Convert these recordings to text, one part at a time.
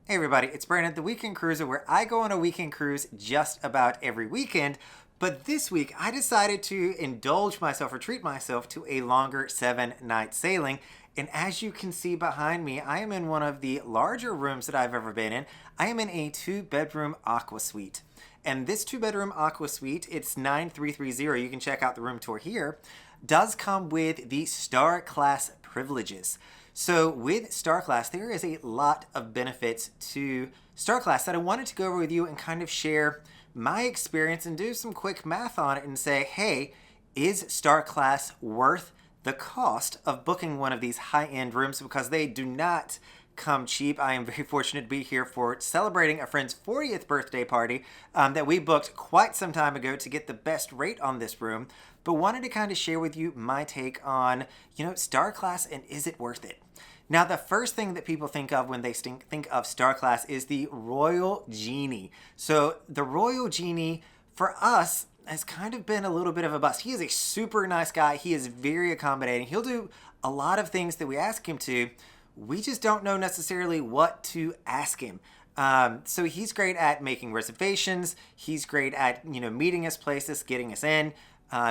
Hey everybody, it's Brandon, the Weekend Cruiser, where I go on a weekend cruise just about every weekend. But this week, I decided to indulge myself or treat myself to a longer 7-night sailing. And as you can see behind me, I am in one of the larger rooms that I've ever been in. I am in a 2-bedroom aqua suite. And this 2-bedroom aqua suite, it's 9330. You can check out the room tour here, does come with the Star Class privileges. So with Star Class, there is a lot of benefits to Star Class that I wanted to go over with you and kind of share my experience and do some quick math on it and say, hey, is Star Class worth the cost of booking one of these high-end rooms? Because they do not come cheap. I am very fortunate to be here for celebrating a friend's 40th birthday party that we booked quite some time ago to get the best rate on this room, but wanted to kind of share with you my take on, Star Class and is it worth it? Now, the first thing that people think of when they think of Star Class is the Royal Genie. So the Royal Genie, for us, has kind of been a little bit of a bust. He is a super nice guy. He is very accommodating. He'll do a lot of things that we ask him to. We just don't know necessarily what to ask him. So he's great at making reservations. He's great at, meeting us places, getting us in.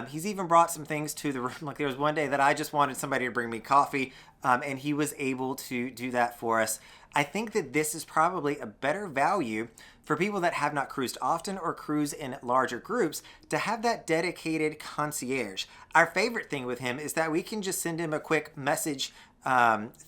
He's even brought some things to the room. Like there was one day that I just wanted somebody to bring me coffee, and he was able to do that for us. I think that this is probably a better value for people that have not cruised often or cruise in larger groups to have that dedicated concierge. Our favorite thing with him is that we can just send him a quick message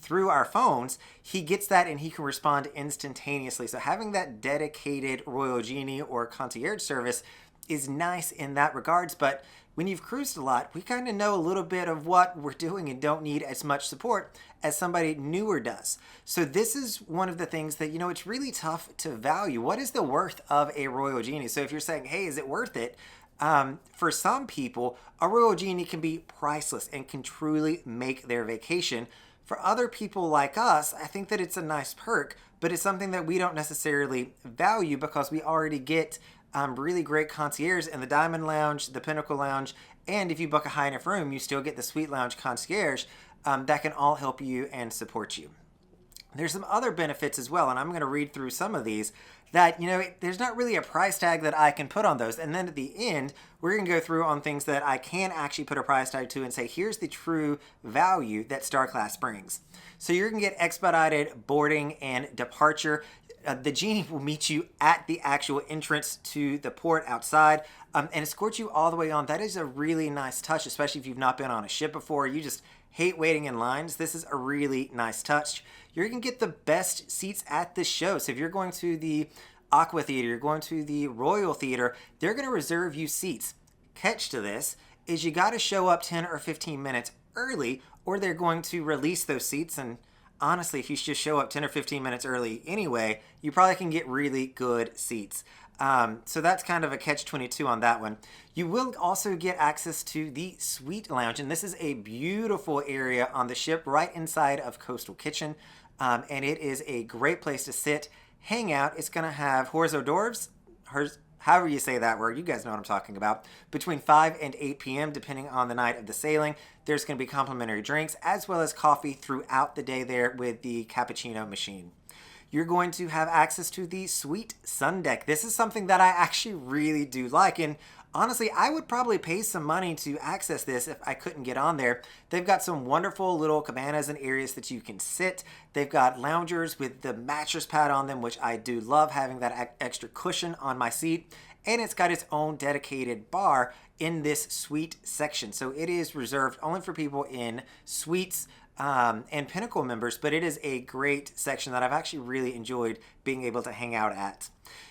through our phones. He gets that and he can respond instantaneously. So having that dedicated Royal Genie or concierge service is nice in that regards, but when you've cruised a lot, we kind of know a little bit of what we're doing and don't need as much support as somebody newer does. So this is one of the things that, it's really tough to value. What is the worth of a Royal Genie? So if you're saying, hey, is it worth it? For some people, a Royal Genie can be priceless and can truly make their vacation. For other people like us, I think that it's a nice perk, but it's something that we don't necessarily value because we already get really great concierge in the Diamond Lounge, the Pinnacle Lounge, and if you book a high enough room, you still get the Suite Lounge concierge that can all help you and support you. There's some other benefits as well, and I'm going to read through some of these that, there's not really a price tag that I can put on those. And then at the end, we're going to go through on things that I can actually put a price tag to and say, here's the true value that Star Class brings. So you're going to get expedited boarding and departure. The Genie will meet you at the actual entrance to the port outside and escort you all the way on. That is a really nice touch, especially if you've not been on a ship before. You just hate waiting in lines. This is a really nice touch. You're going to get the best seats at the show. So if you're going to the Aqua Theater, you're going to the Royal Theater, they're going to reserve you seats. Catch to this is you got to show up 10 or 15 minutes early or they're going to release those seats. And honestly, if you just show up 10 or 15 minutes early anyway, you probably can get really good seats. So that's kind of a catch-22 on that one. You will also get access to the Suite Lounge, and this is a beautiful area on the ship right inside of Coastal Kitchen, and it is a great place to sit, hang out. It's going to have hors d'oeuvres, however you say that word, you guys know what I'm talking about, between 5 and 8 p.m. depending on the night of the sailing. There's going to be complimentary drinks as well as coffee throughout the day there with the cappuccino machine. You're going to have access to the Suite Sun Deck. This is something that I actually really do like, and honestly, I would probably pay some money to access this if I couldn't get on there. They've got some wonderful little cabanas and areas that you can sit. They've got loungers with the mattress pad on them, which I do love having that extra cushion on my seat. And it's got its own dedicated bar in this suite section. So it is reserved only for people in suites and Pinnacle members, but it is a great section that I've actually really enjoyed being able to hang out at.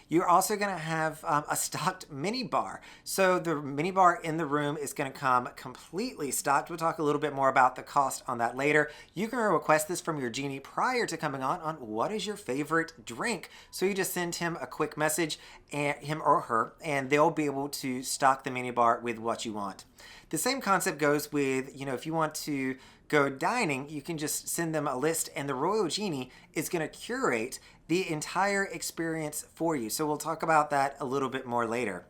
You're also going to have a stocked mini bar. So the mini bar in the room is going to come completely stocked. We'll talk a little bit more about the cost on that later. You can request this from your Genie prior to coming on what is your favorite drink. So you just send him a quick message, and him or her, and they'll be able to stock the mini bar with what you want. The same concept goes with, if you want to go dining, you can just send them a list and the Royal Genie is going to curate the entire experience for you. So we'll talk about that a little bit more later.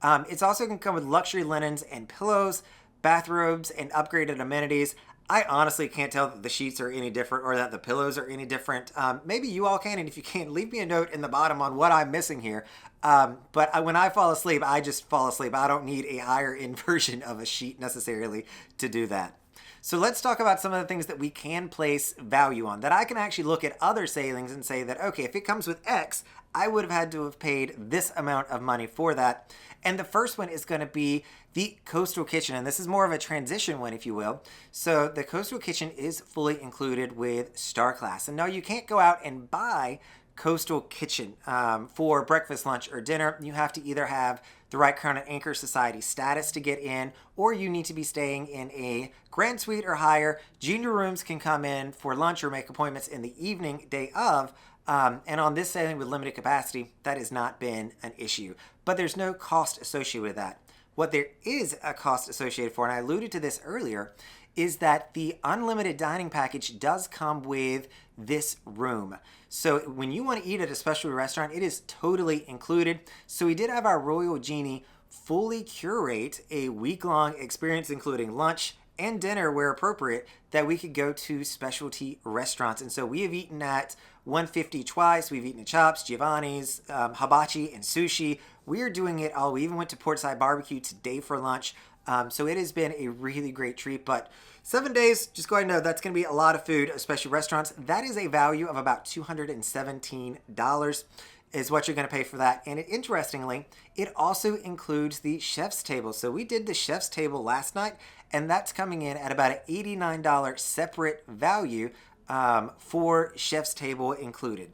It's also going to come with luxury linens and pillows, bathrobes, and upgraded amenities. I honestly can't tell that the sheets are any different or that the pillows are any different. Maybe you all can, and if you can, leave me a note in the bottom on what I'm missing here. When I fall asleep, I just fall asleep. I don't need a higher end version of a sheet necessarily to do that. So let's talk about some of the things that we can place value on, that I can actually look at other sailings and say that, okay, if it comes with X, I would have had to have paid this amount of money for that. And the first one is going to be the Coastal Kitchen. And this is more of a transition one, if you will. So the Coastal Kitchen is fully included with Star Class. And no, you can't go out and buy Coastal Kitchen for breakfast, lunch, or dinner. You have to either have the right Crown and Anchor Society status to get in, or you need to be staying in a Grand Suite or higher. Junior rooms can come in for lunch or make appointments in the evening day of. And on this sailing with limited capacity, that has not been an issue. But there's no cost associated with that. What there is a cost associated for, and I alluded to this earlier, is that the unlimited dining package does come with this room. So when you want to eat at a specialty restaurant, it is totally included. So we did have our Royal Genie fully curate a week-long experience, including lunch and dinner where appropriate, that we could go to specialty restaurants. And so we have eaten at 150 twice. We've eaten at Chops, Giovanni's, Hibachi, and Sushi. We are doing it all. We even went to Portside Barbecue today for lunch. So it has been a really great treat. But 7 days, just go ahead and know that's going to be a lot of food, especially restaurants. That is a value of about $217 is what you're going to pay for that. And interestingly, it also includes the chef's table. So we did the chef's table last night, and that's coming in at about an $89 separate value for chef's table included.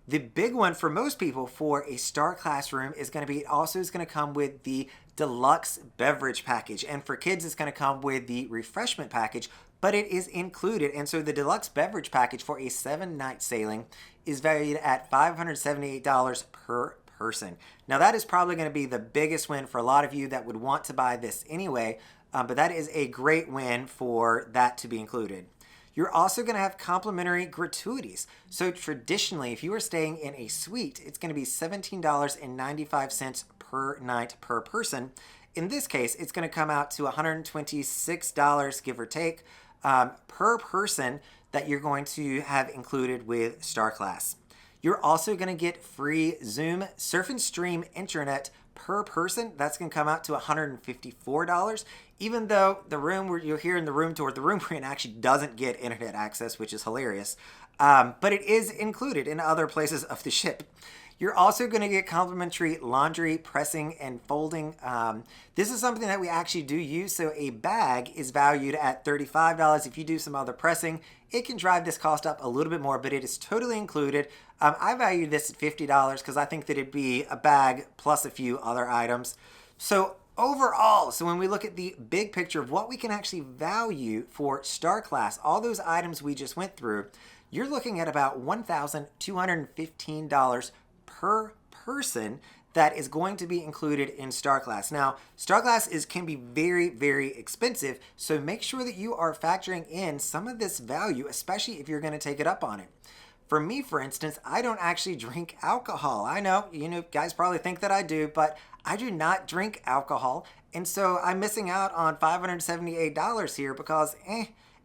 The big one for most people for a Star Class room is going to be, also is going to come with the deluxe beverage package. And for kids, it's going to come with the refreshment package, but it is included. And so the deluxe beverage package for a 7-night sailing is valued at $578 per person. Now that is probably going to be the biggest win for a lot of you that would want to buy this anyway, but that is a great win for that to be included. You're also going to have complimentary gratuities. So traditionally, if you are staying in a suite, it's going to be $17.95 per night per person. In this case, it's going to come out to $126, give or take, per person that you're going to have included with Star Class. You're also going to get free Zoom Surf and Stream internet per person. That's going to come out to $154, even though the room where you're here in the room tour, the room we're in actually doesn't get internet access, which is hilarious. But it is included in other places of the ship. You're also going to get complimentary laundry, pressing, and folding. This is something that we actually do use. So a bag is valued at $35. If you do some other pressing, it can drive this cost up a little bit more, but it is totally included. I value this at $50 because I think that it'd be a bag plus a few other items. So overall, so when we look at the big picture of what we can actually value for Star Class, all those items we just went through, you're looking at about $1,215 per person that is going to be included in Star Class. Now, Star Class can be very, very expensive, so make sure that you are factoring in some of this value, especially if you're going to take it up on it. For me, for instance, I don't actually drink alcohol. I know, guys probably think that I do, but I do not drink alcohol, and so I'm missing out on $578 here because,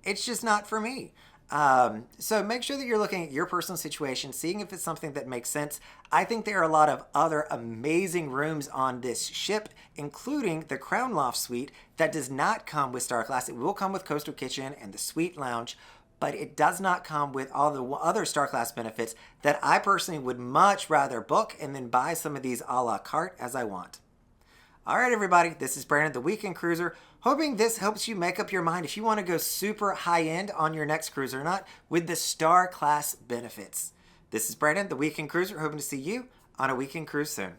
it's just not for me. So make sure that you're looking at your personal situation, seeing if it's something that makes sense. I think there are a lot of other amazing rooms on this ship, including the Crown Loft Suite that does not come with Star Class. It will come with Coastal Kitchen and the Suite Lounge, but it does not come with all the other Star Class benefits that I personally would much rather book and then buy some of these a la carte as I want. All right, everybody, this is Brandon, the Weekend Cruiser, hoping this helps you make up your mind if you want to go super high-end on your next cruise or not with the Star Class benefits. This is Brandon, the Weekend Cruiser, hoping to see you on a weekend cruise soon.